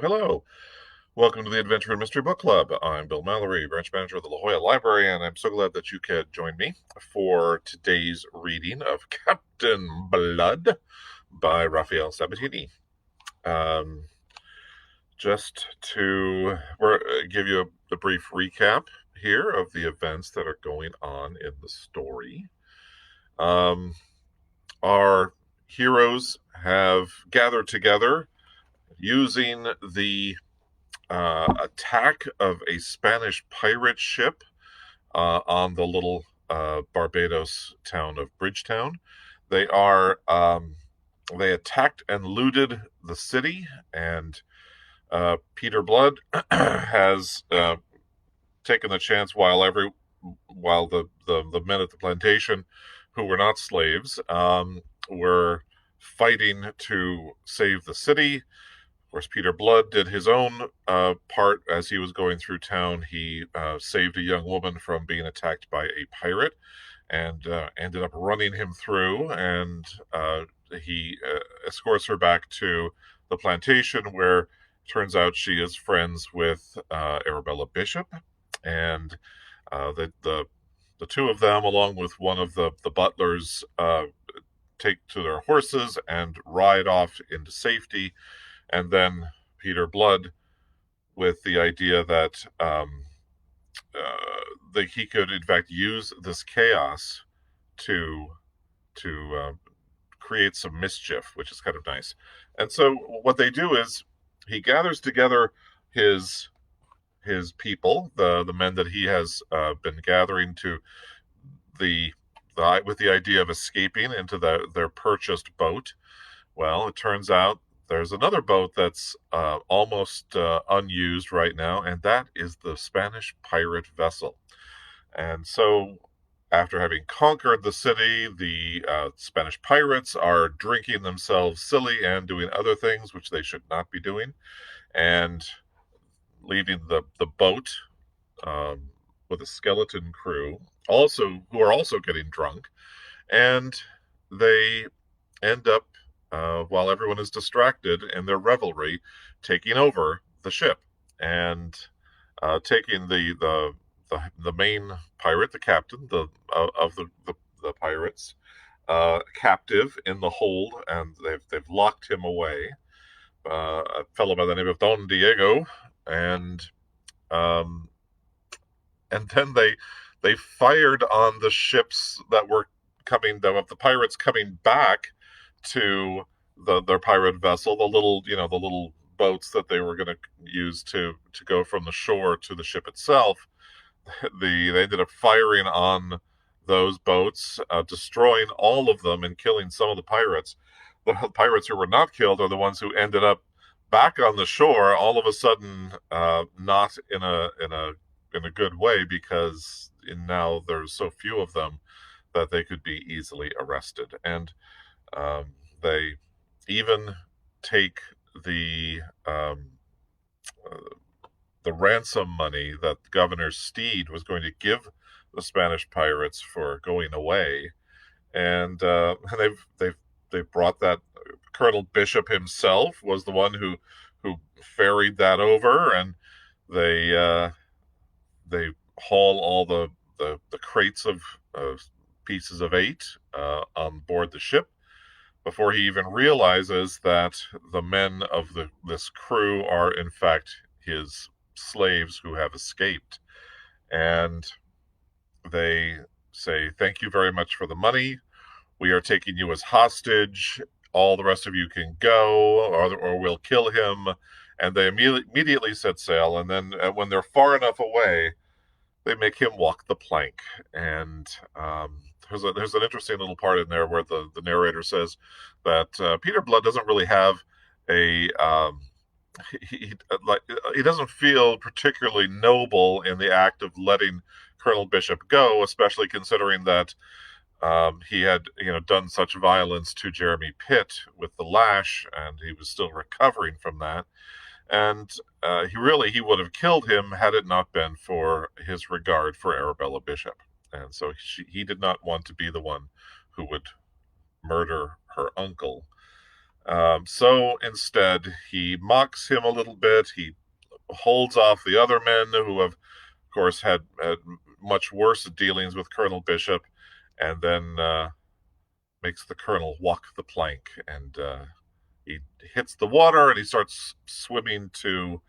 Hello. Welcome to the Adventure and Mystery Book Club. I'm Bill Mallory, branch manager of the La Jolla Librarian, and I'm so glad that you could join me for today's reading of Captain Blood by Rafeal Sabatini. Just to give you a brief recap here of the events that are going on in the story. Our heroes have gathered together using the attack of a Spanish pirate ship on the little Barbados town of Bridgetown. They attacked and looted the city, and Peter Blood has taken the chance while the men at the plantation who were not slaves were fighting to save the city. Of course, Peter Blood did his own part as he was going through town. He saved a young woman from being attacked by a pirate and ended up running him through, and he escorts her back to the plantation where it turns out she is friends with Arabella Bishop, and the two of them, along with one of the butlers, take to their horses and ride off into safety. And then Peter Blood, with the idea that he could, in fact, use this chaos to create some mischief, which is kind of nice. And so what they do is he gathers together his people, the men that he has been gathering to with the idea of escaping into their purchased boat. Well, it turns out there's another boat that's almost unused right now, and that is the Spanish pirate vessel. And so, after having conquered the city, the Spanish pirates are drinking themselves silly and doing other things which they should not be doing, and leaving the boat with a skeleton crew, who are also getting drunk, and they end up, while everyone is distracted in their revelry, taking over the ship and taking the main pirate, the captain of the pirates, captive in the hold, and they've locked him away. A fellow by the name of Don Diego, and then they fired on the ships that were coming, the pirates coming back to their pirate vessel, the little boats that they were going to use to go from the shore to the ship itself. They ended up firing on those boats, destroying all of them and killing some of the pirates. The pirates who were not killed are the ones who ended up back on the shore, all of a sudden, not in a good way, because now there's so few of them that they could be easily arrested. And they even take the ransom money that Governor Steed was going to give the Spanish pirates for going away, and they've brought that. Colonel Bishop himself was the one who ferried that over, and they haul all the crates of pieces of 8 on board the ship before he even realizes that the men of this crew are in fact his slaves who have escaped. And they say, "Thank you very much for the money. We are taking you as hostage. All the rest of you can go, or we'll kill him." And they immediately set sail. And then when they're far enough away, they make him walk the plank. And there's an interesting little part in there where the narrator says that Peter Blood doesn't really have a he doesn't feel particularly noble in the act of letting Colonel Bishop go, especially considering that he had done such violence to Jeremy Pitt with the lash, and he was still recovering from that. And he would have killed him had it not been for his regard for Arabella Bishop. And so he did not want to be the one who would murder her uncle. So instead, he mocks him a little bit. He holds off the other men who have, of course, had much worse dealings with Colonel Bishop, and then makes the colonel walk the plank, and he hits the water and he starts swimming to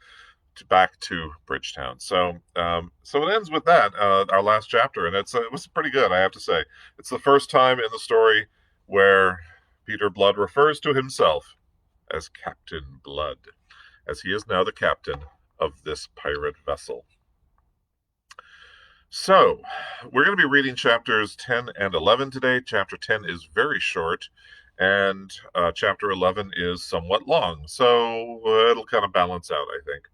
back to Bridgetown. So it ends with that, our last chapter, and it was pretty good, I have to say. It's the first time in the story where Peter Blood refers to himself as Captain Blood, as he is now the captain of this pirate vessel. So, we're going to be reading chapters 10 and 11 today. Chapter 10 is very short, and chapter 11 is somewhat long, so it'll kind of balance out, I think.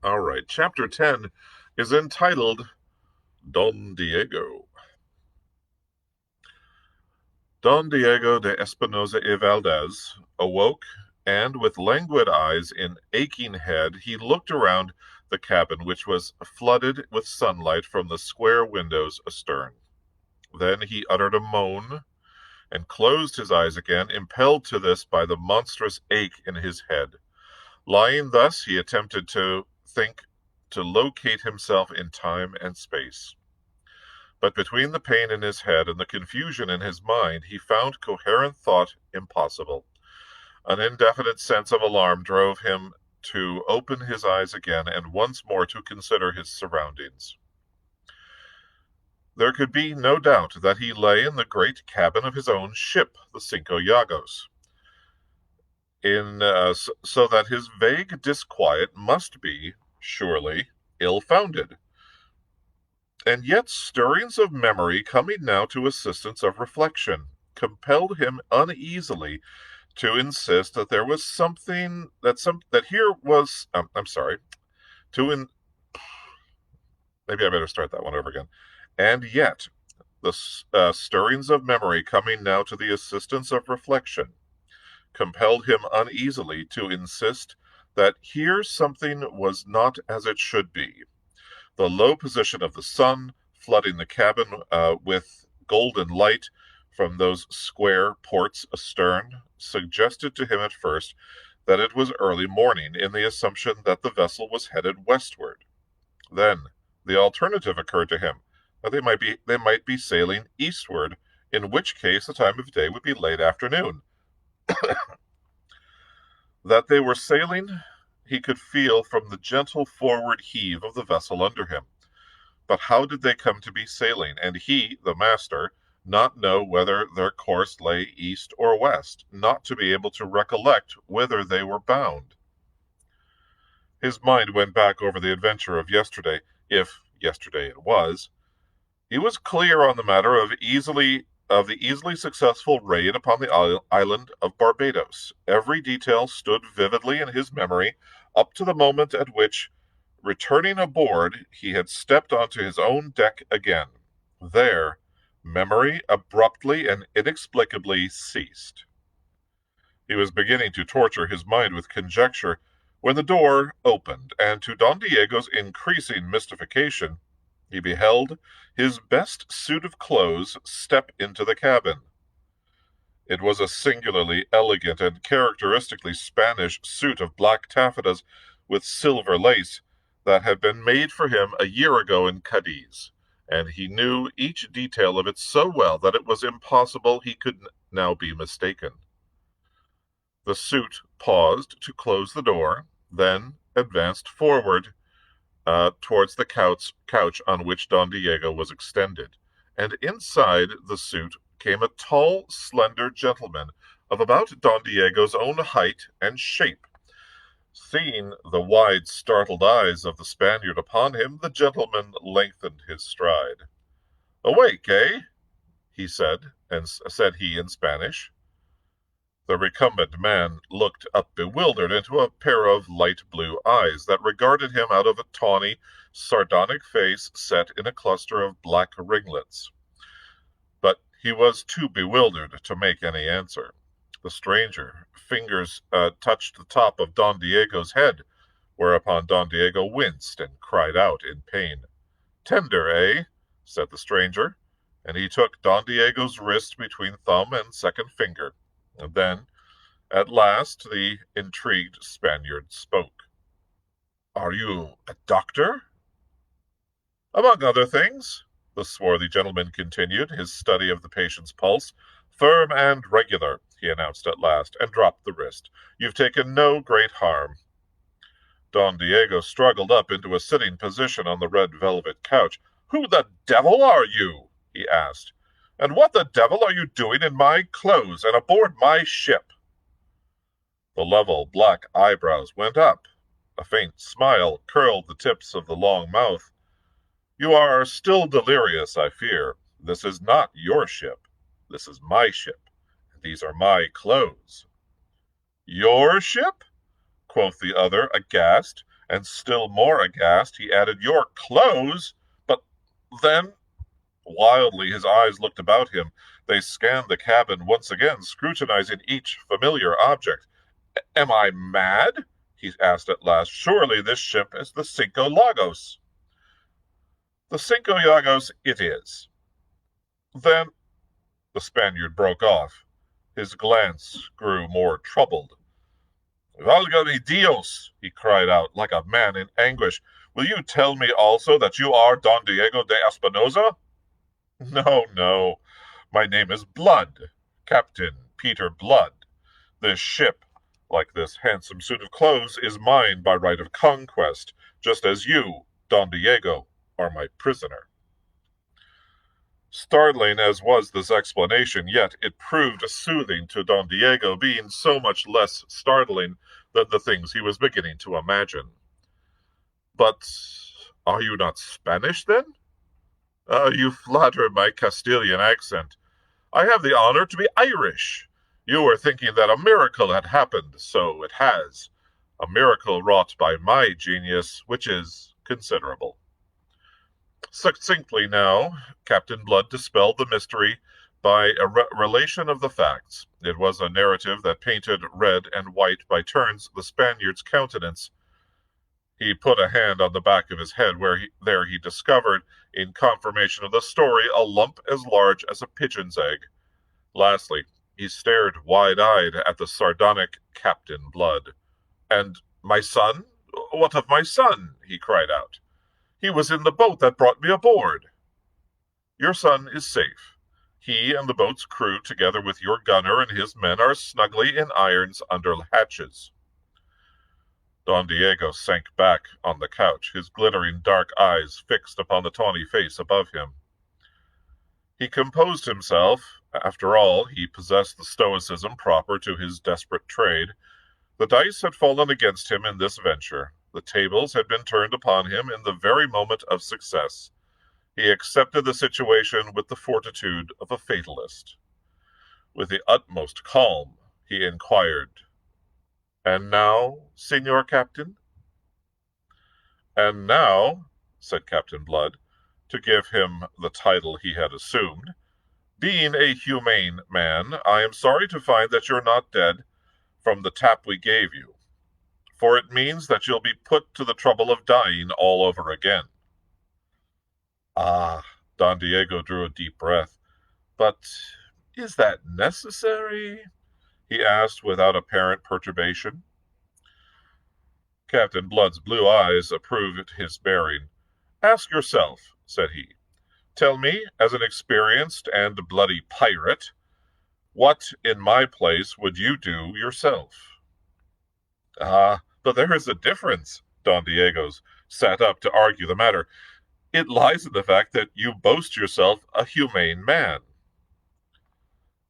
All right, chapter 10 is entitled Don Diego. Don Diego de Espinosa y Valdez awoke, and with languid eyes and aching head, he looked around the cabin, which was flooded with sunlight from the square windows astern. Then he uttered a moan and closed his eyes again, impelled to this by the monstrous ache in his head. Lying thus, he attempted to think, to locate himself in time and space. But between the pain in his head and the confusion in his mind, he found coherent thought impossible. An indefinite sense of alarm drove him to open his eyes again and once more to consider his surroundings. There could be no doubt that he lay in the great cabin of his own ship, the Cinco Llagos, so that his vague disquiet must be, surely, ill-founded. And yet stirrings of memory, coming now to assistance of reflection, compelled him uneasily to insist that there was something that here was. Maybe I better start that one over again. And yet, the stirrings of memory, coming now to the assistance of reflection, compelled him uneasily to insist that here something was not as it should be. The low position of the sun, flooding the cabin with golden light from those square ports astern, suggested to him at first that it was early morning, in the assumption that the vessel was headed westward. Then the alternative occurred to him, that they might be sailing eastward, in which case the time of day would be late afternoon. That they were sailing, he could feel from the gentle forward heave of the vessel under him. But how did they come to be sailing, and he, the master, not know whether their course lay east or west, not to be able to recollect whither they were bound? His mind went back over the adventure of yesterday, if yesterday it was. He was clear on the matter of the easily successful raid upon the island of Barbados. Every detail stood vividly in his memory up to the moment at which, returning aboard, he had stepped onto his own deck again. There, memory abruptly and inexplicably ceased. He was beginning to torture his mind with conjecture when the door opened, and to Don Diego's increasing mystification, he beheld his best suit of clothes step into the cabin. It was a singularly elegant and characteristically Spanish suit of black taffetas with silver lace that had been made for him a year ago in Cadiz, and he knew each detail of it so well that it was impossible he could now be mistaken. The suit paused to close the door, then advanced forward towards the couch on which Don Diego was extended, and inside the suit came a tall, slender gentleman of about Don Diego's own height and shape. Seeing the wide, startled eyes of the Spaniard upon him, the gentleman lengthened his stride. "Awake, eh?" said he in Spanish. The recumbent man looked up bewildered into a pair of light blue eyes that regarded him out of a tawny, sardonic face set in a cluster of black ringlets. But he was too bewildered to make any answer. The stranger fingers touched the top of Don Diego's head, whereupon Don Diego winced and cried out in pain. "Tender, eh?" said the stranger. and he took Don Diego's wrist between thumb and second finger. And then, at last, the intrigued Spaniard spoke. "Are you a doctor?" "Among other things," the swarthy gentleman continued, his study of the patient's pulse. "Firm and regular," he announced at last, and dropped the wrist. "You've taken no great harm." Don Diego struggled up into a sitting position on the red velvet couch. "Who the devil are you?" he asked. "And what the devil are you doing in my clothes and aboard my ship?" The level black eyebrows went up. A faint smile curled the tips of the long mouth. "You are still delirious, I fear. This is not your ship. This is my ship, and these are my clothes." "Your ship?" quoth the other, aghast, and still more aghast, he added, "Your clothes? But then—" Wildly his eyes looked about him. They scanned the cabin once again, scrutinizing each familiar object. "Am I mad?" he asked at last. "Surely this ship is the Cinco Lagos." "The Cinco Lagos it is." "Then—" The Spaniard broke off. His glance grew more troubled. "Valga Dios!" he cried out, like a man in anguish. "Will you tell me also that you are Don Diego de Espinosa?" "No, no. My name is Blood, Captain Peter Blood. This ship, like this handsome suit of clothes, is mine by right of conquest, just as you, Don Diego, are my prisoner." Startling as was this explanation, yet it proved soothing to Don Diego, being so much less startling than the things he was beginning to imagine. "But are you not Spanish, then?" You flatter my Castilian accent. I have the honor to be Irish. You were thinking that a miracle had happened, so it has. A miracle wrought by my genius, which is considerable. Succinctly now, Captain Blood dispelled the mystery by a relation of the facts. It was a narrative that painted red and white by turns the Spaniard's countenance. He put a hand on the back of his head, where he discovered, in confirmation of the story, a lump as large as a pigeon's egg. Lastly, he stared wide-eyed at the sardonic Captain Blood. "And my son? What of my son?" he cried out. "He was in the boat that brought me aboard." "Your son is safe. He and the boat's crew, together with your gunner and his men, are snugly in irons under hatches." Don Diego sank back on the couch, his glittering dark eyes fixed upon the tawny face above him. He composed himself. After all, he possessed the stoicism proper to his desperate trade. The dice had fallen against him in this venture. The tables had been turned upon him in the very moment of success. He accepted the situation with the fortitude of a fatalist. With the utmost calm, he inquired, "And now, Signor Captain?" "And now," said Captain Blood, to give him the title he had assumed, "being a humane man, I am sorry to find that you're not dead from the tap we gave you, for it means that you'll be put to the trouble of dying all over again." "Ah," Don Diego drew a deep breath. "But is that necessary?" he asked without apparent perturbation. Captain Blood's blue eyes approved his bearing. "Ask yourself," said he. "Tell me, as an experienced and bloody pirate, what in my place would you do yourself?" "Ah, but there is a difference." Don Diego's sat up to argue the matter. "It lies in the fact that you boast yourself a humane man."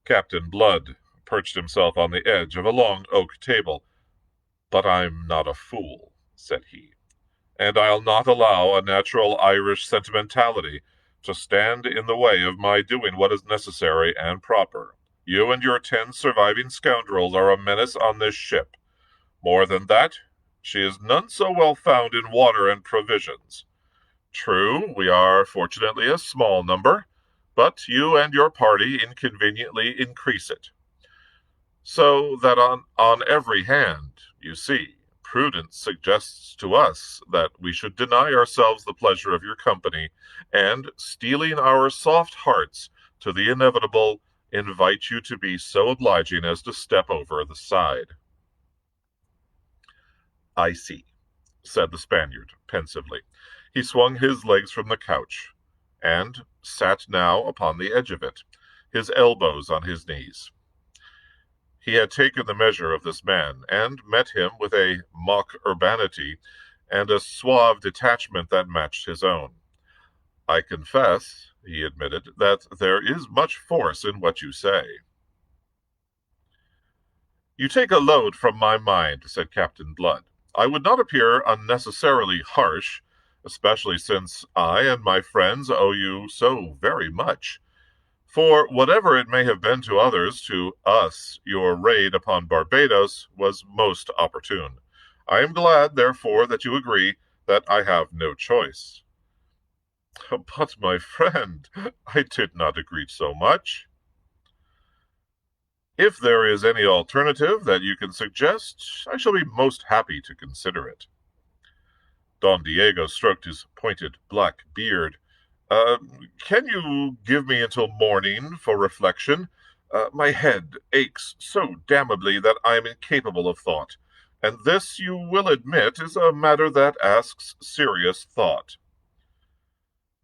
Captain Blood perched himself on the edge of a long oak table. "But I'm not a fool," said he, "and I'll not allow a natural Irish sentimentality to stand in the way of my doing what is necessary and proper. You and your 10 surviving scoundrels are a menace on this ship. More than that, she is none so well found in water and provisions. True, we are fortunately a small number, but you and your party inconveniently increase it. So that on every hand, you see, prudence suggests to us that we should deny ourselves the pleasure of your company, and, steeling our soft hearts to the inevitable, invite you to be so obliging as to step over the side." "I see," said the Spaniard, pensively. He swung his legs from the couch, and sat now upon the edge of it, his elbows on his knees. He had taken the measure of this man, and met him with a mock urbanity and a suave detachment that matched his own. "I confess," he admitted, "that there is much force in what you say." "You take a load from my mind," said Captain Blood. "I would not appear unnecessarily harsh, especially since I and my friends owe you so very much. For whatever it may have been to others, to us your raid upon Barbados was most opportune. I am glad, therefore, that you agree that I have no choice." "But, my friend, I did not agree so much." "If there is any alternative that you can suggest, I shall be most happy to consider it." Don Diego stroked his pointed black beard. "Can you give me until morning for reflection? My head aches so damnably that I am incapable of thought, and this, you will admit, is a matter that asks serious thought."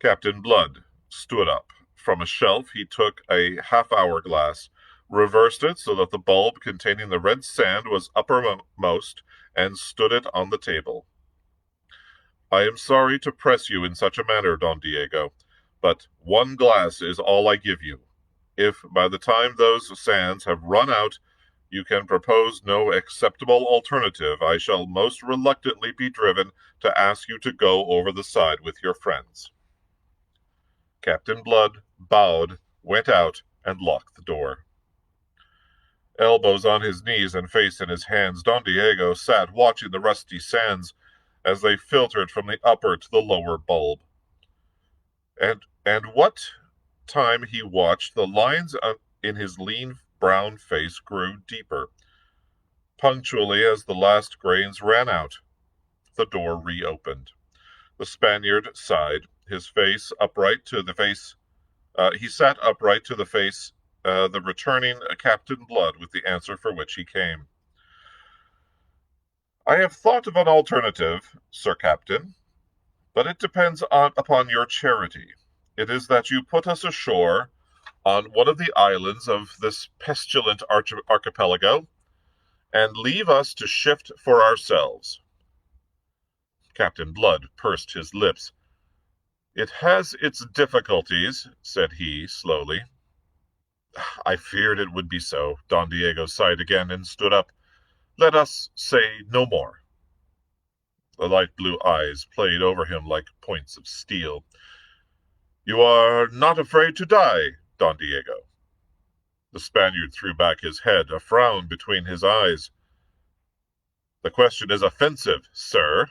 Captain Blood stood up. From a shelf he took a half-hour glass, reversed it so that the bulb containing the red sand was uppermost, and stood it on the table. "I am sorry to press you in such a manner, Don Diego, but one glass is all I give you. If by the time those sands have run out you can propose no acceptable alternative, I shall most reluctantly be driven to ask you to go over the side with your friends." Captain Blood bowed, went out, and locked the door. Elbows on his knees and face in his hands, Don Diego sat watching the rusty sands as they filtered from the upper to the lower bulb. And what time he watched, the lines in his lean brown face grew deeper. Punctually as the last grains ran out, the door reopened. The Spaniard sighed, his face upright to the face. He sat upright to the face, the returning Captain Blood with the answer for which he came. "I have thought of an alternative, Sir Captain, but it depends upon your charity. It is that you put us ashore on one of the islands of this pestilent archipelago, and leave us to shift for ourselves." Captain Blood pursed his lips. "It has its difficulties," said he, slowly. "I feared it would be so." Don Diego sighed again and stood up. "Let us say no more." The light blue eyes played over him like points of steel. "You are not afraid to die, Don Diego?" The Spaniard threw back his head, a frown between his eyes. "The question is offensive, sir."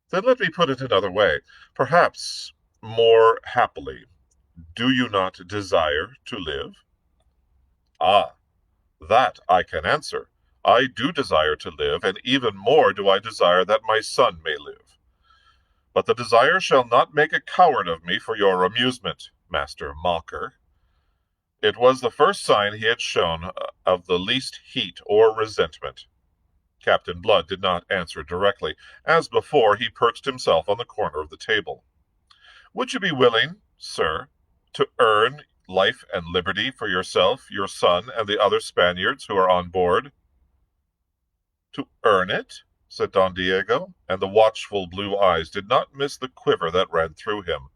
"Then let me put it another way, perhaps more happily. Do you not desire to live?" "Ah, that I can answer. I do desire to live, and even more do I desire that my son may live. But the desire shall not make a coward of me for your amusement, Master Mocker." It was the first sign he had shown of the least heat or resentment. Captain Blood did not answer directly. As before, he perched himself on the corner of the table. "Would you be willing, sir, to earn life and liberty for yourself, your son, and the other Spaniards who are on board?" "To earn it?" said Don Diego, and the watchful blue eyes did not miss the quiver that ran through him.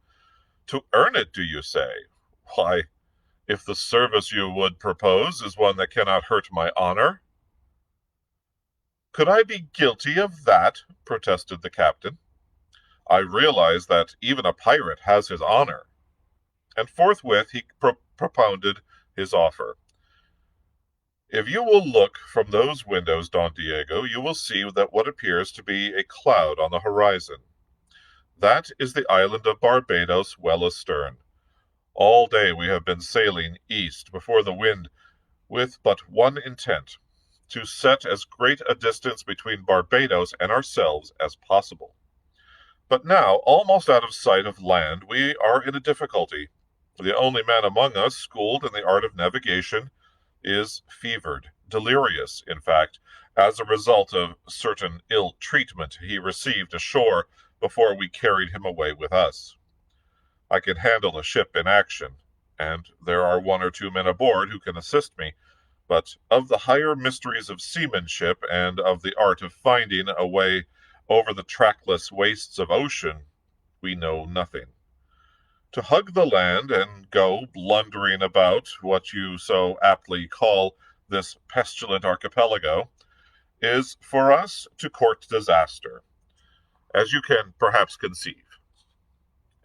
"To earn it, do you say? Why, if the service you would propose is one that cannot hurt my honor—" "Could I be guilty of that?" protested the captain. "I realize that even a pirate has his honor." And forthwith he propounded his offer. "If you will look from those windows, Don Diego, you will see that what appears to be a cloud on the horizon. That is the island of Barbados well astern. All day we have been sailing east before the wind with but one intent, to set as great a distance between Barbados and ourselves as possible. But now, almost out of sight of land, we are in a difficulty. The only man among us schooled in the art of navigation is fevered, delirious, in fact, as a result of certain ill treatment he received ashore before we carried him away with us. I can handle a ship in action, and there are one or two men aboard who can assist me, but of the higher mysteries of seamanship and of the art of finding a way over the trackless wastes of ocean, we know nothing. To hug the land and go blundering about what you so aptly call this pestilent archipelago is for us to court disaster, as you can perhaps conceive.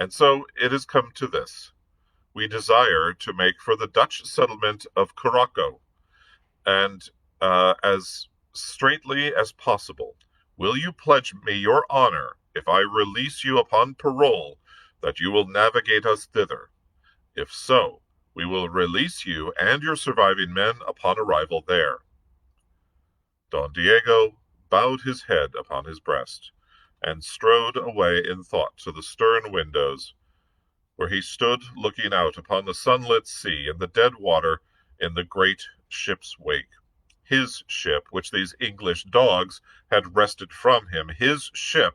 And so it has come to this. We desire to make for the Dutch settlement of Curaçao, and as straightly as possible, will you pledge me your honor, if I release you upon parole, that you will navigate us thither? If so, we will release you and your surviving men upon arrival there. Don Diego bowed his head upon his breast, and strode away in thought to the stern windows, where he stood looking out upon the sunlit sea and the dead water in the great ship's wake. His ship, which these English dogs had wrested from him, his ship,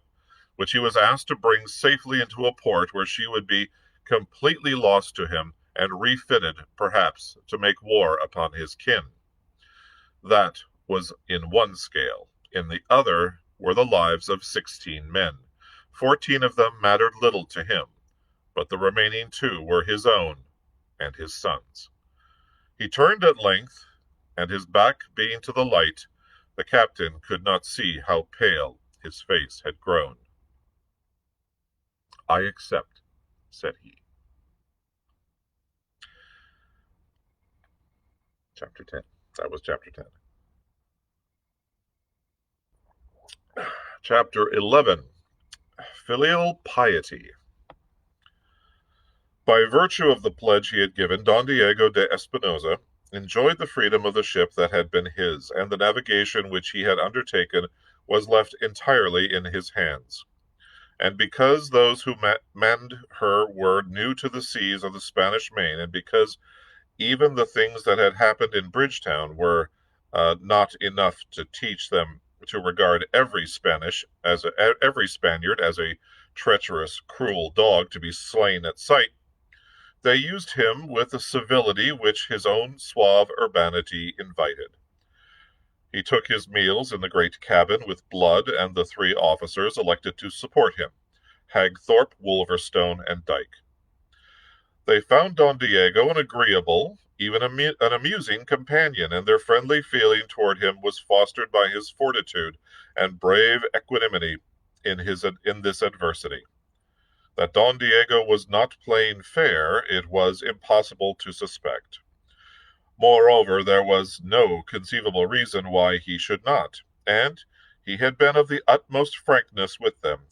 which he was asked to bring safely into a port where she would be completely lost to him and refitted, perhaps, to make war upon his kin. That was in one scale. In the other were the lives of 16 men. 14 of them mattered little to him, but the remaining 2 were his own and his son's. He turned at length, and his back being to the light, the captain could not see how pale his face had grown. "I accept," said he. Chapter 10. That was chapter 10. Chapter 11. Filial Piety. By virtue of the pledge he had given, Don Diego de Espinosa enjoyed the freedom of the ship that had been his, and the navigation which he had undertaken was left entirely in his hands. And because those who manned her were new to the seas of the Spanish Main, and because even the things that had happened in Bridgetown were not enough to teach them to regard every Spaniard as a treacherous, cruel dog to be slain at sight, they used him with a civility which his own suave urbanity invited. He took his meals in the great cabin with Blood and the 3 officers elected to support him, Hagthorpe, Wolverstone, and Dyke. They found Don Diego an agreeable, even an amusing companion, and their friendly feeling toward him was fostered by his fortitude and brave equanimity in this adversity. That Don Diego was not playing fair, it was impossible to suspect. Moreover, there was no conceivable reason why he should not, and he had been of the utmost frankness with them.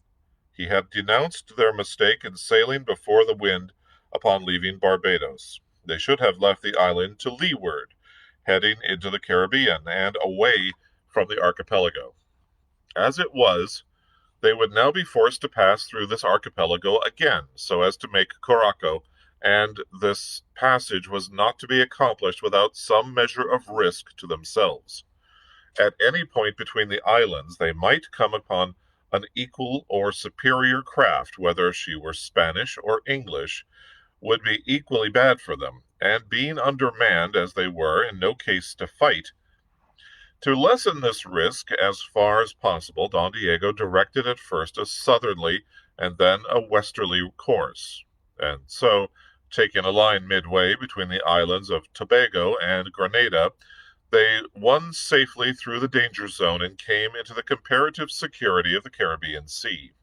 He had denounced their mistake in sailing before the wind upon leaving Barbados. They should have left the island to leeward, heading into the Caribbean and away from the archipelago. As it was, they would now be forced to pass through this archipelago again, so as to make Curaçao, and this passage was not to be accomplished without some measure of risk to themselves. At any point between the islands, they might come upon an equal or superior craft, whether she were Spanish or English, would be equally bad for them, and being undermanned as they were, in no case to fight. To lessen this risk as far as possible, Don Diego directed at first a southerly and then a westerly course, and so, taking a line midway between the islands of Tobago and Grenada, they won safely through the danger zone and came into the comparative security of the Caribbean Sea.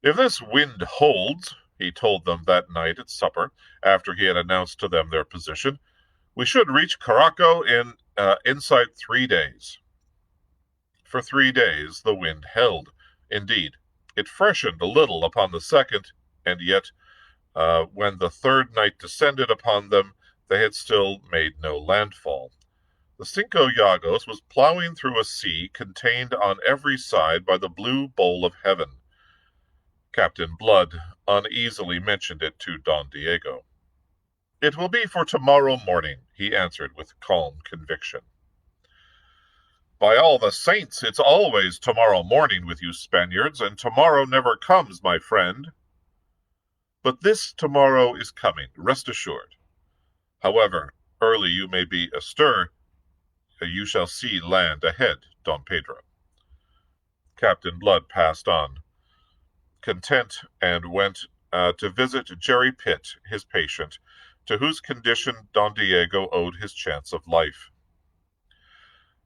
"If this wind holds," he told them that night at supper, after he had announced to them their position, "we should reach Curaçao inside 3 days." For 3 days the wind held. Indeed, it freshened a little upon the second, and yet, when the third night descended upon them, they had still made no landfall. The Cinco Llagos was plowing through a sea contained on every side by the blue bowl of heaven. Captain Blood uneasily mentioned it to Don Diego. "It will be for tomorrow morning," he answered with calm conviction. "By all the saints, it's always tomorrow morning with you Spaniards, and tomorrow never comes, my friend." "But this tomorrow is coming, rest assured. However early you may be astir, you shall see land ahead, Don Pedro." Captain Blood passed on, content, and went to visit Jerry Pitt, his patient, to whose condition Don Diego owed his chance of life.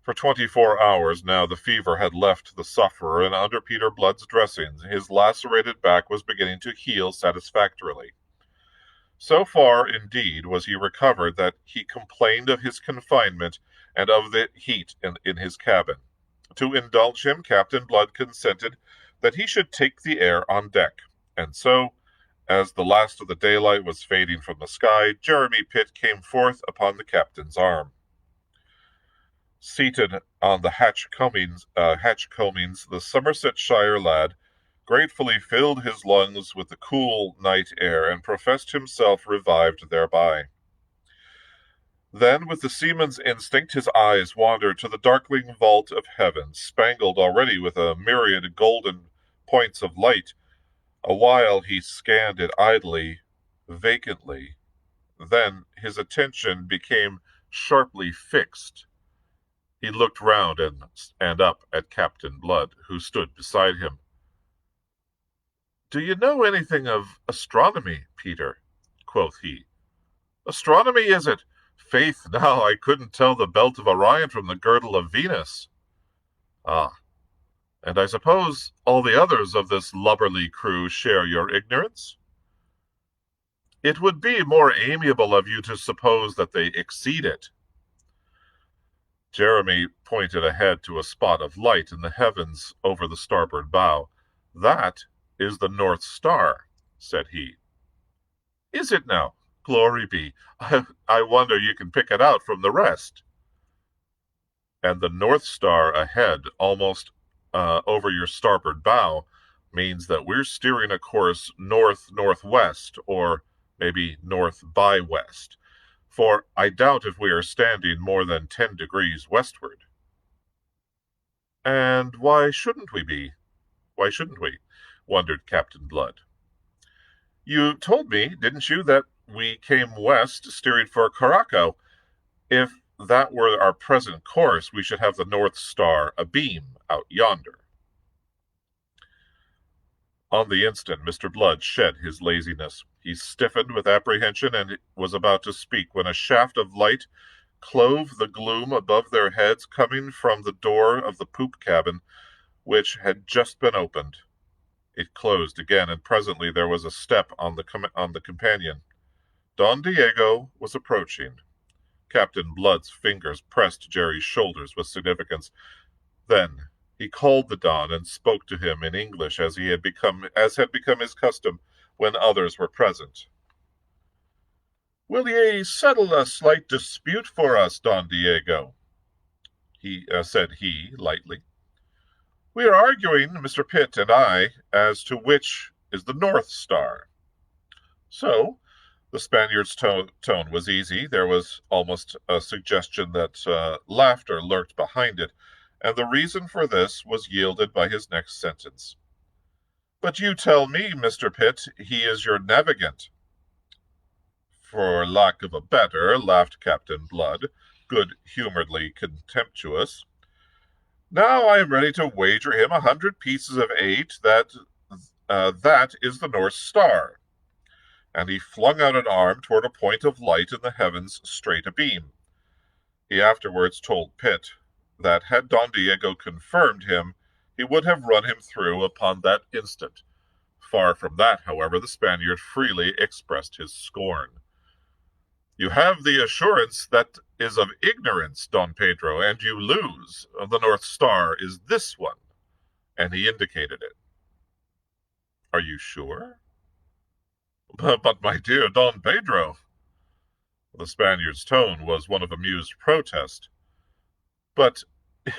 For 24 hours now the fever had left the sufferer, and under Peter Blood's dressing his lacerated back was beginning to heal satisfactorily. So far, indeed, was he recovered that he complained of his confinement and of the heat in his cabin. To indulge him, Captain Blood consented that he should take the air on deck, and so, as the last of the daylight was fading from the sky, Jeremy Pitt came forth upon the captain's arm. Seated on the hatch combings, the Somersetshire lad gratefully filled his lungs with the cool night air, and professed himself revived thereby. Then, with the seaman's instinct, his eyes wandered to the darkling vault of heaven, spangled already with a myriad golden points of light. Awhile he scanned it idly, vacantly. Then his attention became sharply fixed. He looked round and up at Captain Blood, who stood beside him. "Do you know anything of astronomy, Peter?" quoth he. "Astronomy, is it? Faith, now, I couldn't tell the belt of Orion from the girdle of Venus." "Ah, and I suppose all the others of this lubberly crew share your ignorance?" "It would be more amiable of you to suppose that they exceed it." Jeremy pointed ahead to a spot of light in the heavens over the starboard bow. "That is the North Star," said he. "Is it now? Glory be. I wonder you can pick it out from the rest." "And the North Star ahead, almost over your starboard bow, means that we're steering a course north-northwest, or maybe north by west, for I doubt if we are standing more than 10 degrees westward." "And why shouldn't we be? Why shouldn't we?" wondered Captain Blood. "You told me, didn't you, that we came west, steering for Caraco? If that were our present course, we should have the North Star abeam out yonder." On the instant, Mr. Blood shed his laziness. He stiffened with apprehension and was about to speak when a shaft of light clove the gloom above their heads, coming from the door of the poop cabin, which had just been opened. It closed again, and presently there was a step on the companion. Don Diego was approaching. Captain Blood's fingers pressed Jerry's shoulders with significance. Then he called the Don and spoke to him in English as had become his custom when others were present. "Will ye settle a slight dispute for us, Don Diego?" said he, lightly. "We are arguing, Mr. Pitt and I, as to which is the North Star." "So?" The Spaniard's tone was easy. There was almost a suggestion that laughter lurked behind it, and the reason for this was yielded by his next sentence. "But you tell me, Mr. Pitt, he is your navigant." "For lack of a better," laughed Captain Blood, good-humoredly contemptuous. "Now I am ready to wager him 100 pieces of 8 that that is the North Star." And he flung out an arm toward a point of light in the heavens straight abeam. He afterwards told Pitt that had Don Diego confirmed him, he would have run him through upon that instant. Far from that, however, the Spaniard freely expressed his scorn. "You have the assurance that is of ignorance, Don Pedro, and you lose. The North Star is this one," and he indicated it. "Are you sure?" But my dear Don Pedro." The Spaniard's tone was one of amused protest. But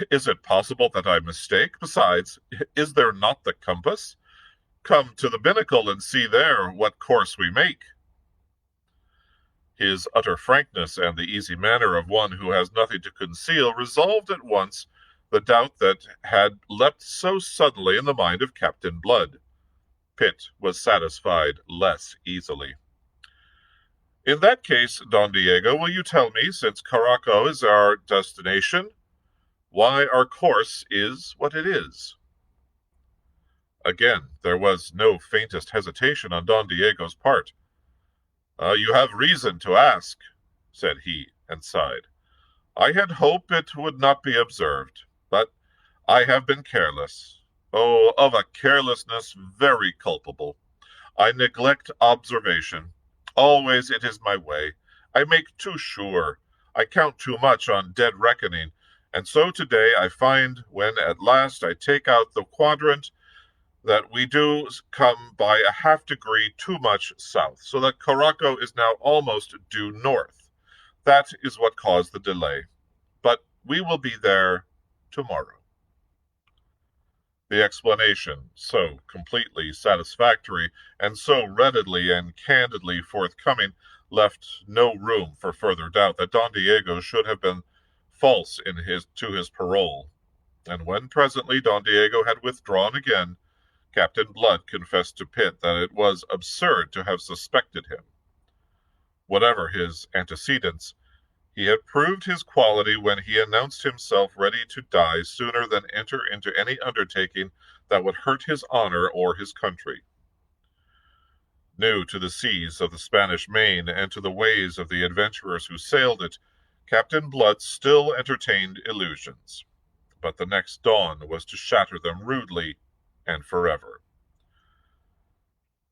is it possible that I mistake? Besides, is there not the compass? Come to the binnacle and see there what course we make. His utter frankness and the easy manner of one who has nothing to conceal resolved at once the doubt that had leapt so suddenly in the mind of Captain Blood. Pitt was satisfied less easily. In that case, Don Diego, will you tell me, since Caraco is our destination, why our course is what it is? Again, there was no faintest hesitation on Don Diego's part. You have reason to ask, said he, and sighed. I had hoped it would not be observed, but I have been careless. Oh, of a carelessness very culpable. I neglect observation. Always it is my way. I make too sure. I count too much on dead reckoning. And so today I find, when at last I take out the quadrant, that we do come by a half degree too much south, so that Caraco is now almost due north. That is what caused the delay. But we will be there tomorrow. The explanation, so completely satisfactory and so readily and candidly forthcoming, left no room for further doubt that Don Diego should have been false to his parole. And when presently Don Diego had withdrawn again, Captain Blood confessed to Pitt that it was absurd to have suspected him. Whatever his antecedents, he had proved his quality when he announced himself ready to die sooner than enter into any undertaking that would hurt his honor or his country. New to the seas of the Spanish Main and to the ways of the adventurers who sailed it, Captain Blood still entertained illusions. But the next dawn was to shatter them rudely and forever.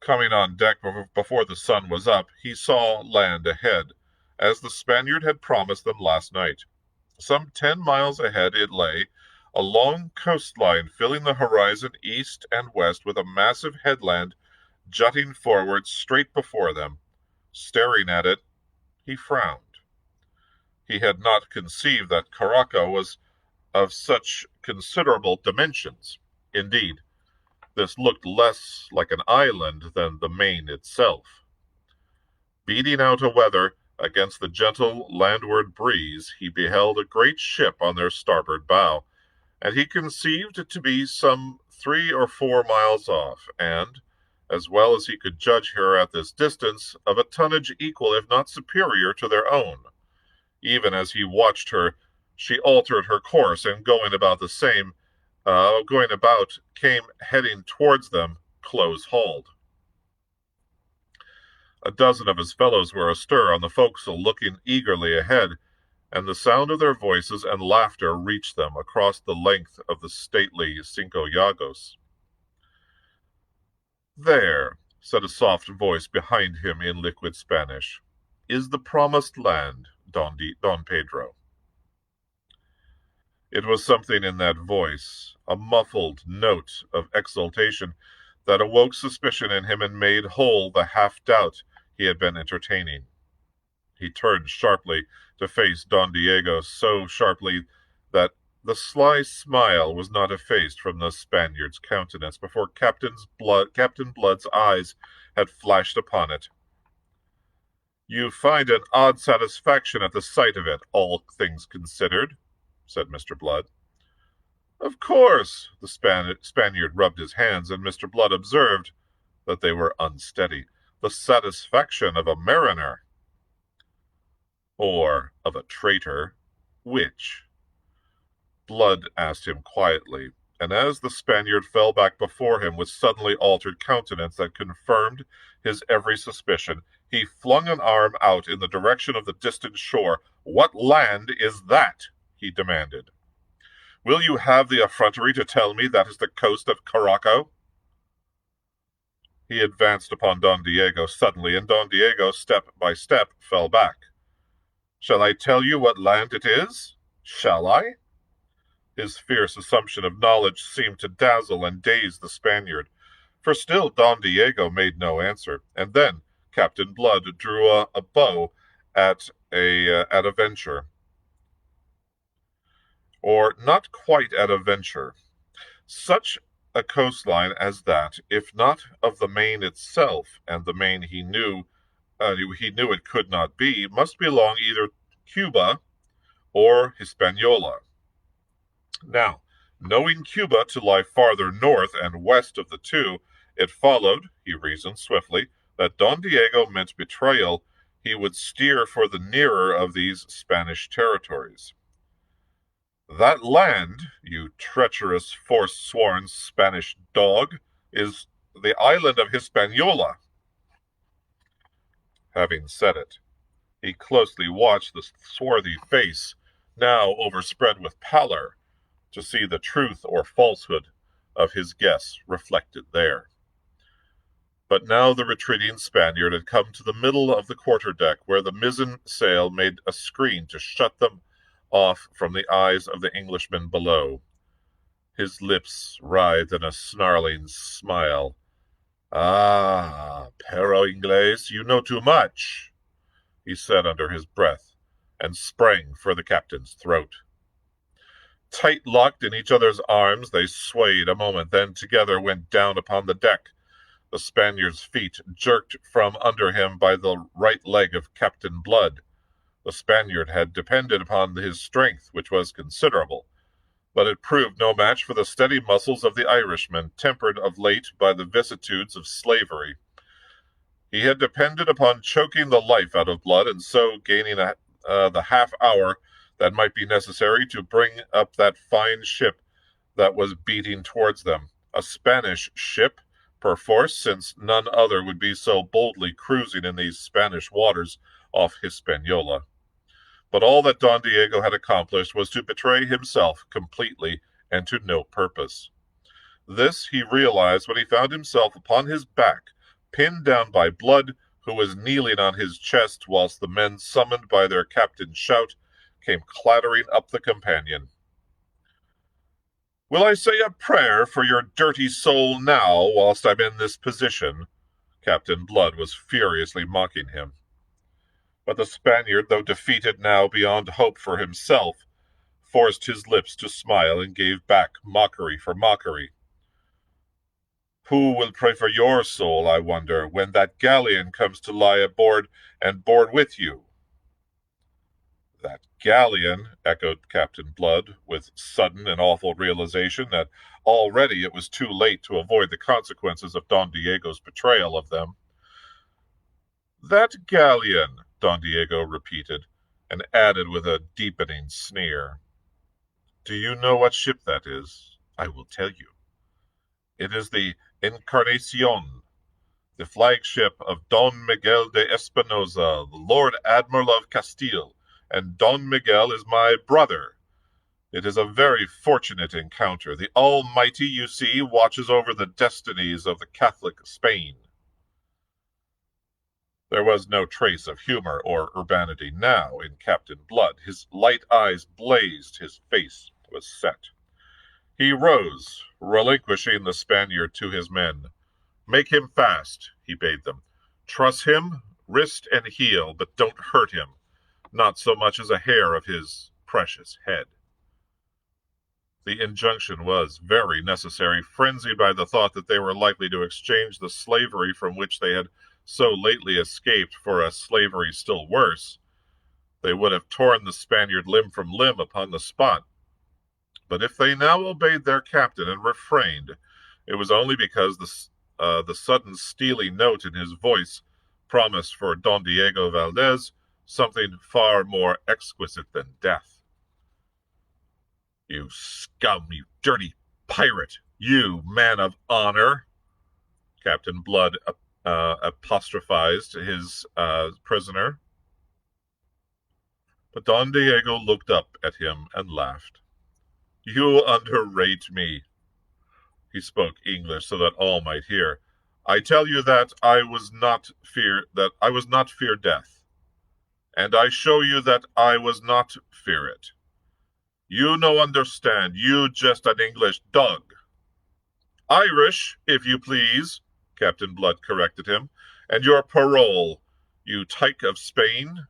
Coming on deck before the sun was up, he saw land ahead, as the Spaniard had promised them last night. Some 10 miles ahead it lay, a long coastline filling the horizon east and west with a massive headland jutting forward straight before them. Staring at it, he frowned. He had not conceived that Caraco was of such considerable dimensions. Indeed, this looked less like an island than the main itself. Beating out a weather against the gentle landward breeze, he beheld a great ship on their starboard bow, and he conceived it to be some 3 or 4 miles off, and, as well as he could judge her at this distance, of a tonnage equal if not superior to their own. Even as he watched her, she altered her course, and going about came heading towards them, close-hauled. A dozen of his fellows were astir on the forecastle, looking eagerly ahead, and the sound of their voices and laughter reached them across the length of the stately Cinco Llagos. There, said a soft voice behind him in liquid Spanish, is the promised land, Don Pedro. It was something in that voice, a muffled note of exultation, that awoke suspicion in him and made whole the half-doubt he had been entertaining. He turned sharply to face Don Diego, so sharply that the sly smile was not effaced from the Spaniard's countenance before Captain Blood's eyes had flashed upon it. You find an odd satisfaction at the sight of it, all things considered, said Mr. Blood. Of course, the Spaniard rubbed his hands, and Mr. Blood observed that they were unsteady. The satisfaction of a mariner. Or of a traitor. Which? Blood asked him quietly, and as the Spaniard fell back before him with suddenly altered countenance that confirmed his every suspicion, he flung an arm out in the direction of the distant shore. What land is that? He demanded. Will you have the effrontery to tell me that is the coast of Caraco? He advanced upon Don Diego suddenly, and Don Diego, step by step, fell back. Shall I tell you what land it is? Shall I? His fierce assumption of knowledge seemed to dazzle and daze the Spaniard, for still Don Diego made no answer, and then Captain Blood drew a bow at a venture. or not quite at a venture. Such a coastline as that, if not of the main itself, and the main he knew it could not be, must belong either Cuba or Hispaniola. Now, knowing Cuba to lie farther north and west of the two, it followed, he reasoned swiftly, that Don Diego meant betrayal. He would steer for the nearer of these Spanish territories. That land, you treacherous, forsworn Spanish dog, is the island of Hispaniola. Having said it, he closely watched the swarthy face, now overspread with pallor, to see the truth or falsehood of his guess reflected there. But now the retreating Spaniard had come to the middle of the quarter-deck, where the mizzen sail made a screen to shut them off from the eyes of the Englishmen below. His lips writhed in a snarling smile. "Ah, Pero Inglés, you know too much," he said under his breath, and sprang for the captain's throat. Tight locked in each other's arms, they swayed a moment, then together went down upon the deck. The Spaniard's feet jerked from under him by the right leg of Captain Blood. The Spaniard had depended upon his strength, which was considerable, but it proved no match for the steady muscles of the Irishman, tempered of late by the vicissitudes of slavery. He had depended upon choking the life out of Blood, and so gaining the half hour that might be necessary to bring up that fine ship that was beating towards them. A Spanish ship, perforce, since none other would be so boldly cruising in these Spanish waters off Hispaniola. But all that Don Diego had accomplished was to betray himself completely and to no purpose. This he realized when he found himself upon his back, pinned down by Blood, who was kneeling on his chest, whilst the men, summoned by their captain's shout, came clattering up the companion. "Will I say a prayer for your dirty soul now, whilst I'm in this position?" Captain Blood was furiously mocking him. But the Spaniard, though defeated now beyond hope for himself, forced his lips to smile and gave back mockery for mockery. "Who will pray for your soul, I wonder, when that galleon comes to lie aboard and board with you?" "That galleon," echoed Captain Blood, with sudden and awful realization that already it was too late to avoid the consequences of Don Diego's betrayal of them. "That galleon," Don Diego repeated, and added with a deepening sneer, "Do you know what ship that is? I will tell you. It is the Encarnacion, the flagship of Don Miguel de Espinosa, the Lord Admiral of Castile, and Don Miguel is my brother. It is a very fortunate encounter. The Almighty, you see, watches over the destinies of the Catholic Spain." There was no trace of humor or urbanity now in Captain Blood. His light eyes blazed, his face was set. He rose, relinquishing the Spaniard to his men. "Make him fast," he bade them. "Truss him, wrist and heel, but don't hurt him, not so much as a hair of his precious head." The injunction was very necessary. Frenzied by the thought that they were likely to exchange the slavery from which they had so lately escaped for a slavery still worse, they would have torn the Spaniard limb from limb upon the spot. But if they now obeyed their captain and refrained, it was only because the sudden steely note in his voice promised for Don Diego Valdez something far more exquisite than death. "You scum, you dirty pirate, you man of honor," Captain Blood apostrophized his prisoner. But Don Diego looked up at him and laughed. "You underrate me." He spoke English so that all might hear. "I tell you that I was not fear death, and I show you that I was not fear it. You no understand, you just an English dog." "Irish, if you please," Captain Blood corrected him, "and your parole, you tyke of Spain?"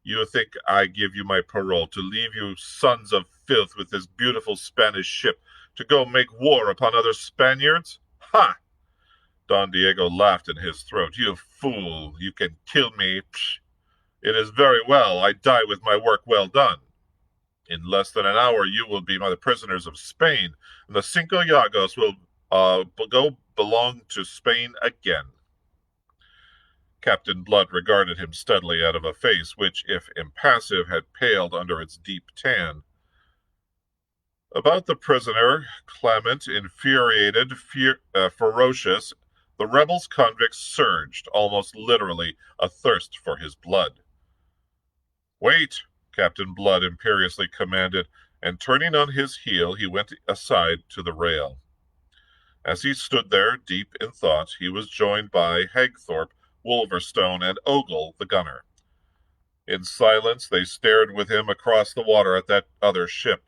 You think I give you my parole to leave you sons of filth with this beautiful Spanish ship to go make war upon other Spaniards? Ha! Don Diego laughed in his throat. You fool, you can kill me. Psh, it is very well. I die with my work well done. In less than an hour you will be the prisoners of Spain, and the Cinco Llagos will belong to Spain again. Captain Blood regarded him steadily out of a face which, if impassive, had paled under its deep tan. About the prisoner, clement, infuriated, ferocious, the rebels' convicts surged, almost literally, athirst for his blood. Wait, Captain Blood imperiously commanded, and turning on his heel, he went aside to the rail. As he stood there, deep in thought, he was joined by Hagthorpe, Wolverstone, and Ogle, the gunner. In silence, they stared with him across the water at that other ship.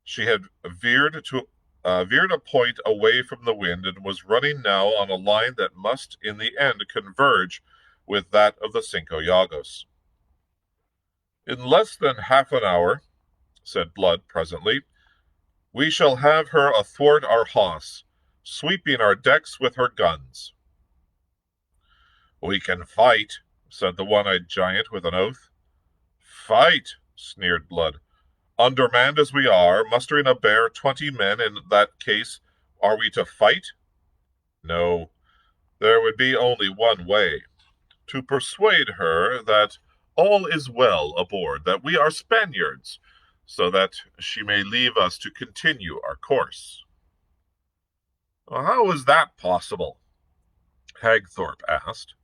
She had veered a point away from the wind and was running now on a line that must, in the end, converge with that of the Cinco Llagos. In less than half an hour, said Blood presently, we shall have her athwart our hawse, sweeping our decks with her guns. We can fight, said the one-eyed giant with an oath. Fight, sneered Blood. Undermanned as we are, mustering a bare 20 men in that case, are we to fight? No, there would be only one way, to persuade her that all is well aboard, that we are Spaniards, so that she may leave us to continue our course. Well, how is that possible? Hagthorpe asked.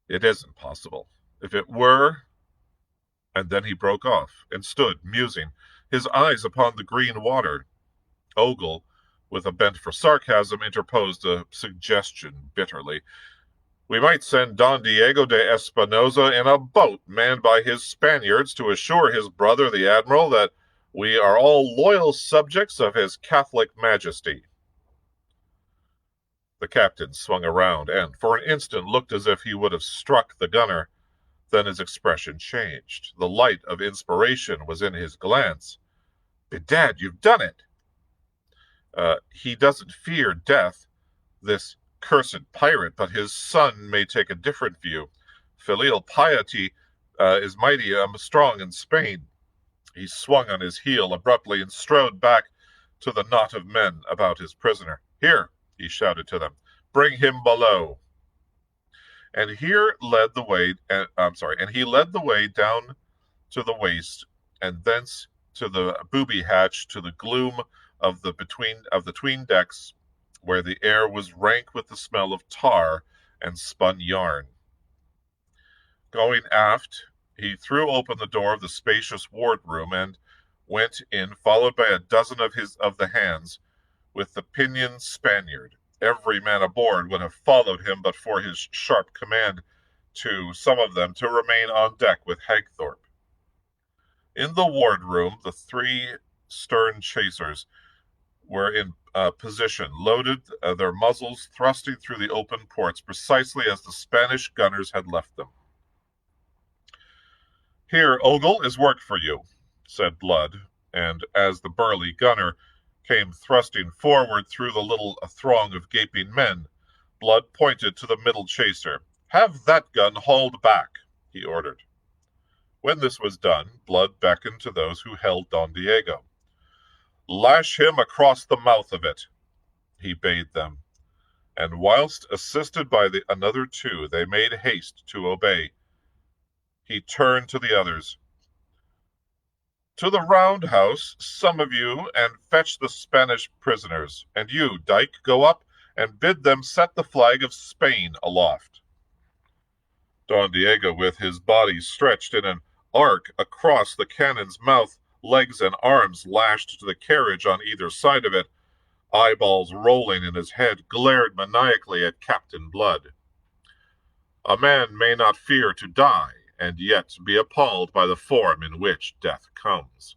It isn't possible. If it were... And then he broke off, and stood, musing, his eyes upon the green water. Ogle, with a bent for sarcasm, interposed a suggestion bitterly. We might send Don Diego de Espinosa in a boat manned by his Spaniards to assure his brother, the admiral, that we are all loyal subjects of his Catholic Majesty. The captain swung around, and for an instant looked as if he would have struck the gunner. Then his expression changed. The light of inspiration was in his glance. Bedad, you've done it! He doesn't fear death, this cursed pirate, but his son may take a different view. Filial piety is mighty strong in Spain. He swung on his heel abruptly and strode back to the knot of men about his prisoner. Here, he shouted to them, bring him below. And he led the way down to the waist, and thence to the booby hatch, to the gloom of the tween decks, where the air was rank with the smell of tar and spun yarn. Going aft, he threw open the door of the spacious wardroom and went in, followed by a dozen of the hands, with the pinioned Spaniard. Every man aboard would have followed him but for his sharp command to some of them to remain on deck with Hagthorpe. In the wardroom, the 3 stern chasers were in position, loaded, their muzzles thrusting through the open ports, precisely as the Spanish gunners had left them. Here, Ogle, is work for you, said Blood, and as the burly gunner came thrusting forward through the little throng of gaping men, Blood pointed to the middle chaser. Have that gun hauled back, he ordered. When this was done, Blood beckoned to those who held Don Diego. Lash him across the mouth of it, he bade them, and whilst assisted by another 2, they made haste to obey. He turned to the others. To the roundhouse, some of you, and fetch the Spanish prisoners. And you, Dyke, go up and bid them set the flag of Spain aloft. Don Diego, with his body stretched in an arc across the cannon's mouth, legs and arms lashed to the carriage on either side of it, eyeballs rolling in his head, glared maniacally at Captain Blood. A man may not fear to die, and yet be appalled by the form in which death comes.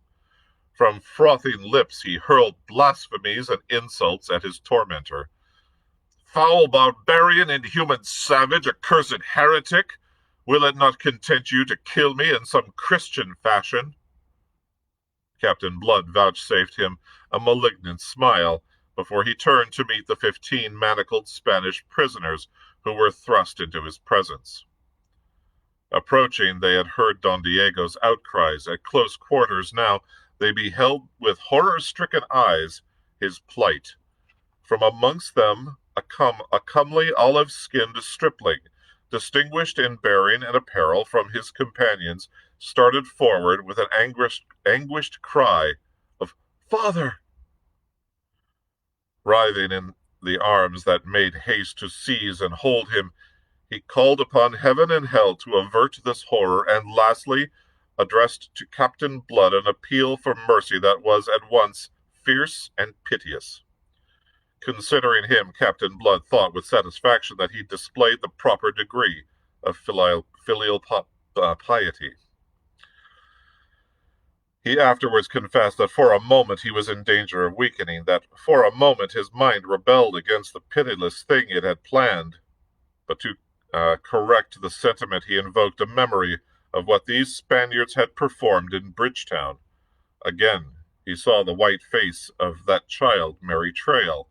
From frothing lips he hurled blasphemies and insults at his tormentor. Foul barbarian, inhuman savage, accursed heretic, Will it not content you to kill me in some Christian fashion? Captain Blood vouchsafed him a malignant smile before he turned to meet the 15 manacled Spanish prisoners who were thrust into his presence. Approaching, they had heard Don Diego's outcries. At close quarters now, they beheld with horror-stricken eyes his plight. From amongst them, a comely olive-skinned stripling, distinguished in bearing and apparel from his companions, started forward with an anguished cry of "Father!" Writhing in the arms that made haste to seize and hold him, he called upon heaven and hell to avert this horror, and lastly addressed to Captain Blood an appeal for mercy that was at once fierce and piteous. Considering him, Captain Blood thought with satisfaction that he displayed the proper degree of filial piety. He afterwards confessed that for a moment he was in danger of weakening, that for a moment his mind rebelled against the pitiless thing it had planned. But to correct the sentiment, he invoked a memory of what these Spaniards had performed in Bridgetown. Again, he saw the white face of that child, Mary Trail,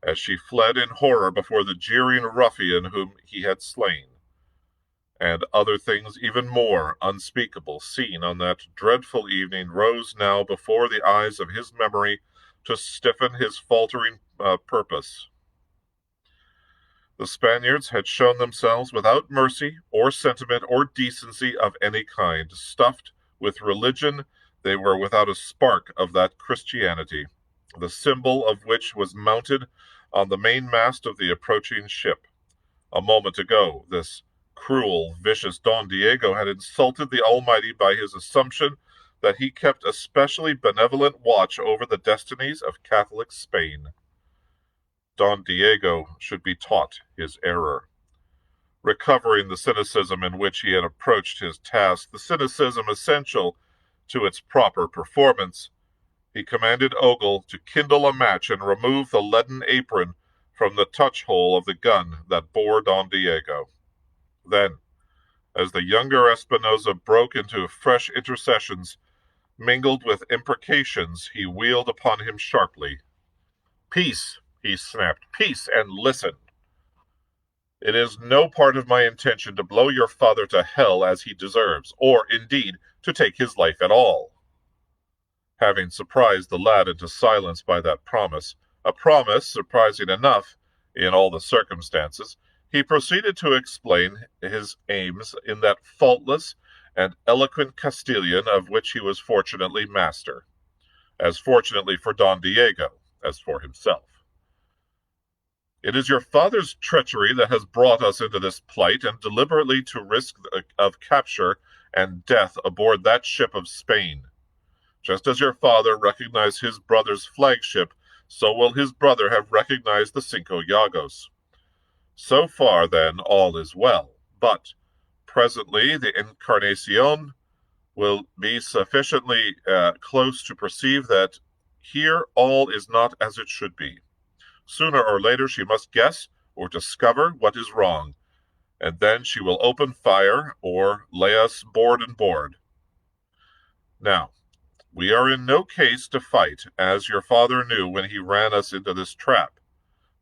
as she fled in horror before the jeering ruffian whom he had slain, and other things even more unspeakable seen on that dreadful evening rose now before the eyes of his memory to stiffen his faltering purpose. The Spaniards had shown themselves without mercy or sentiment or decency of any kind. Stuffed with religion, they were without a spark of that Christianity, the symbol of which was mounted on the mainmast of the approaching ship. A moment ago, this cruel, vicious Don Diego had insulted the Almighty by his assumption that he kept a specially benevolent watch over the destinies of Catholic Spain. Don Diego should be taught his error. Recovering the cynicism in which he had approached his task, the cynicism essential to its proper performance, he commanded Ogle to kindle a match and remove the leaden apron from the touch-hole of the gun that bore Don Diego. Then, as the younger Espinosa broke into fresh intercessions, mingled with imprecations, he wheeled upon him sharply. "Peace," he snapped, "peace, and listen. It is no part of my intention to blow your father to hell as he deserves, or, indeed, to take his life at all." Having surprised the lad into silence by that promise, a promise surprising enough in all the circumstances, he proceeded to explain his aims in that faultless and eloquent Castilian of which he was fortunately master, as fortunately for Don Diego as for himself. "It is your father's treachery that has brought us into this plight, and deliberately to risk of capture and death aboard that ship of Spain. Just as your father recognized his brother's flagship, so will his brother have recognized the Cinco Llagos. So far, then, all is well, but presently the Encarnacion will be sufficiently close to perceive that here all is not as it should be. Sooner or later she must guess or discover what is wrong, and then she will open fire or lay us board and board. Now, we are in no case to fight, as your father knew when he ran us into this trap.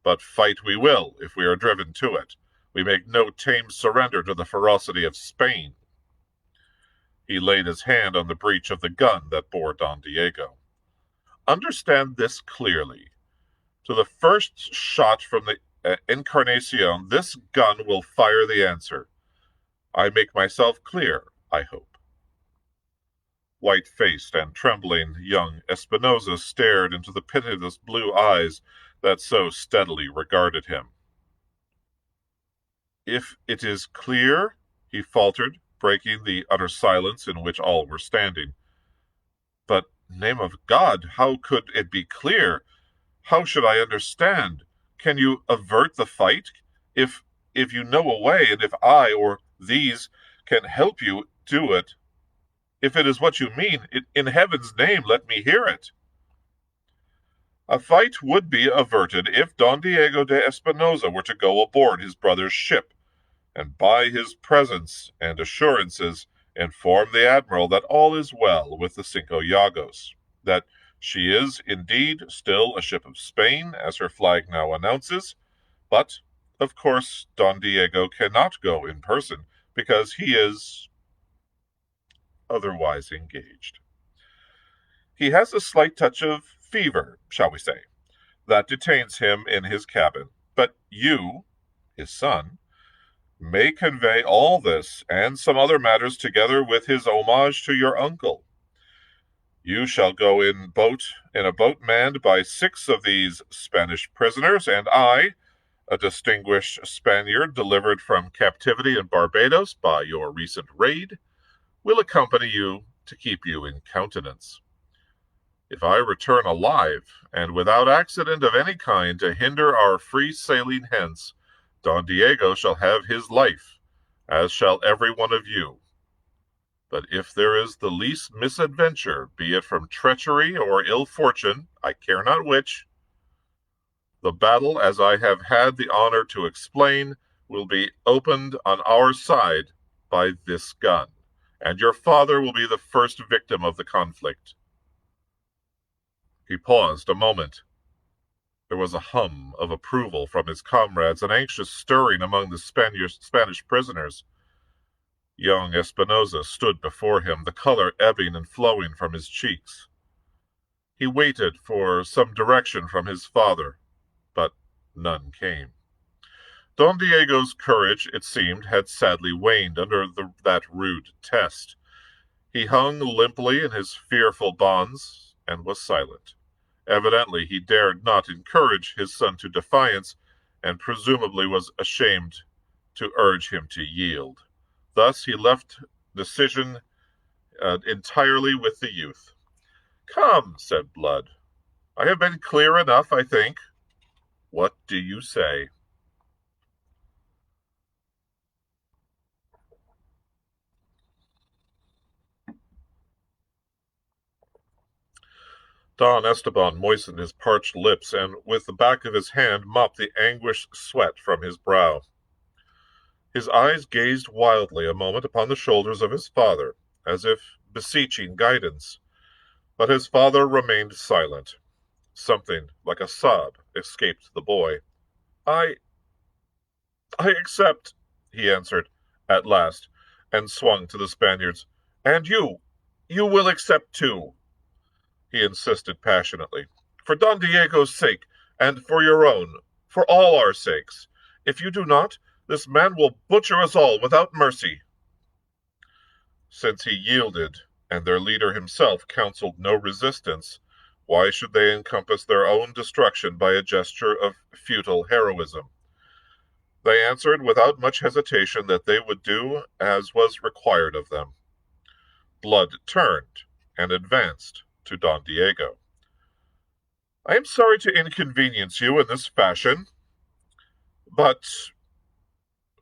But fight we will, if we are driven to it. We make no tame surrender to the ferocity of Spain." He laid his hand on the breech of the gun that bore Don Diego. "Understand this clearly. To the first shot from the Encarnacion, this gun will fire the answer. I make myself clear, I hope." White-faced and trembling, young Espinosa stared into the pitiless blue eyes that so steadily regarded him. "If it is clear," he faltered, breaking the utter silence in which all were standing. "But, name of God, how could it be clear? How should I understand? Can you avert the fight? If you know a way, and if I or these can help you do it, if it is what you mean, in heaven's name let me hear it." "A fight would be averted if Don Diego de Espinosa were to go aboard his brother's ship, and by his presence and assurances inform the admiral that all is well with the Cinco Llagos, that she is indeed still a ship of Spain, as her flag now announces, but, of course, Don Diego cannot go in person because he is otherwise engaged. He has a slight touch of fever, shall we say, that detains him in his cabin, but you, his son, may convey all this and some other matters together with his homage to your uncle. You shall go in a boat manned by 6 of these Spanish prisoners, and I, a distinguished Spaniard delivered from captivity in Barbados by your recent raid, will accompany you to keep you in countenance. If I return alive, and without accident of any kind to hinder our free sailing hence, Don Diego shall have his life, as shall every one of you. But if there is the least misadventure, be it from treachery or ill fortune, I care not which, the battle, as I have had the honor to explain, will be opened on our side by this gun, and your father will be the first victim of the conflict. He paused a moment. There was a hum of approval from his comrades, an anxious stirring among the Spanish prisoners. Young Espinosa stood before him, the color ebbing and flowing from his cheeks. He waited for some direction from his father, but none came. Don Diego's courage, it seemed, had sadly waned under that rude test. He hung limply in his fearful bonds and was silent. Evidently he dared not encourage his son to defiance, and presumably was ashamed to urge him to yield. Thus he left decision entirely with the youth. "Come," said Blood, "I have been clear enough, I think. What do you say?" Don Esteban moistened his parched lips, and with the back of his hand mopped the anguished sweat from his brow. His eyes gazed wildly a moment upon the shoulders of his father, as if beseeching guidance, but his father remained silent. Something like a sob escaped the boy. I accept," he answered, at last, and swung to the Spaniards. "And you will accept too," he insisted passionately. "For Don Diego's sake, and for your own, for all our sakes. If you do not, this man will butcher us all without mercy." Since he yielded, and their leader himself counseled no resistance, why should they encompass their own destruction by a gesture of futile heroism? They answered without much hesitation that they would do as was required of them. Blood turned and advanced to Don Diego. "I am sorry to inconvenience you in this fashion, but—"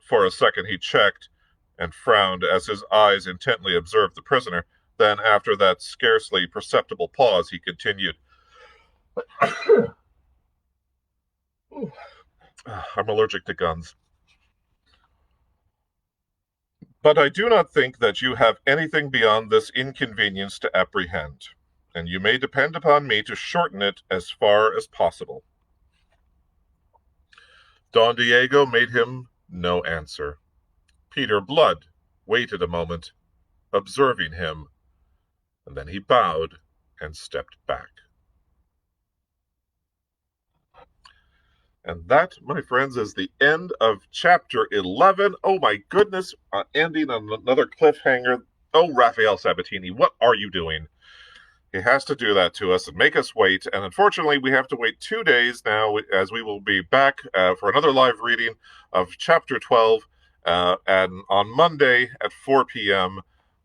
For a second he checked and frowned as his eyes intently observed the prisoner. Then, after that scarcely perceptible pause, he continued, "I'm allergic to guns. But I do not think that you have anything beyond this inconvenience to apprehend, and you may depend upon me to shorten it as far as possible." Don Diego made him no answer. Peter Blood waited a moment, observing him, and then he bowed and stepped back. And that, my friends, is the end of chapter 11. Oh my goodness, ending on another cliffhanger. Oh, Rafeal Sabatini, what are you doing? He has to do that to us and make us wait. And unfortunately, we have to wait 2 days now, as we will be back for another live reading of chapter 12 and on Monday at 4 p.m.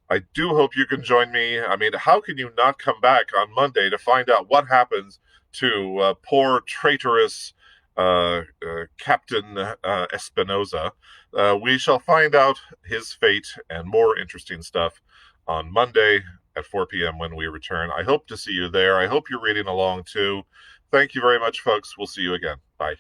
I do hope you can join me. I mean, how can you not come back on Monday to find out what happens to poor traitorous Captain Espinosa? We shall find out his fate and more interesting stuff on Monday at 4 p.m. when we return. I hope to see you there. I hope you're reading along too. Thank you very much, folks. We'll see you again. Bye.